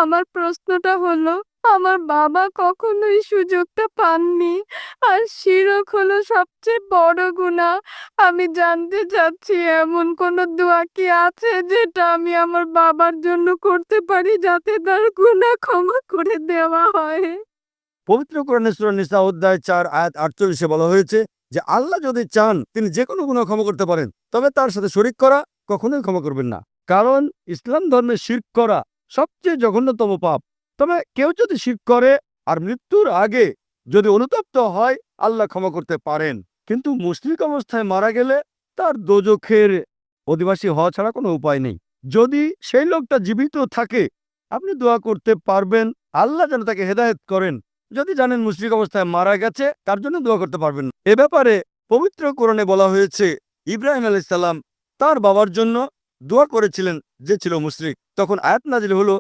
আমার প্রশ্নটা হলো, আমার বাবা কখনোই সুযোগটা পাননি, আর শিরক হলো সবচেয়ে বড় গুনাহ। আমি জানতে চাচ্ছি এমন কোন দোয়া কি আছে যেটা আমি আমার বাবার জন্য করতে পারি যাতে তার গুনাহ ক্ষমা করে দেওয়া হয়। পবিত্র কোরআনে সূরা নিসা অধ্যায় ৪ আয়াত ৪৮ বলা হয়েছে যে আল্লাহ যদি চান তিনি যে কোনো গুনাহ ক্ষমা করতে পারেন, তবে তার সাথে শরিক করা কখনোই ক্ষমা করবেন না। কারণ ইসলাম ধর্মে শিরক করা সবচেয়ে জঘন্যতম পাপ। তবে কেউ যদি শিরক করে আর মৃত্যুর আগে যদি অনুতপ্ত হয়, আল্লাহ ক্ষমা করতে পারেন। কিন্তু মুশরিক অবস্থায় মারা গেলে তার দোজখের অধিবাসী হওয়া ছাড়া কোনো উপায় নেই। যদি সেই লোকটা জীবিত থাকে, আপনি দোয়া করতে পারবেন আল্লাহ যেন তাকে হেদায়েত করেন। যদি জানেন মুশরিক অবস্থায় মারা গেছে, তার জন্য দোয়া করতে পারবেন না। এ ব্যাপারে পবিত্র কোরআনে বলা হয়েছে ইব্রাহিম আলাইহিস সালাম তার বাবার জন্য দোয়া করেছিলেন যে ছিল মুশরিক। তখন আয়াত নাজিল হলো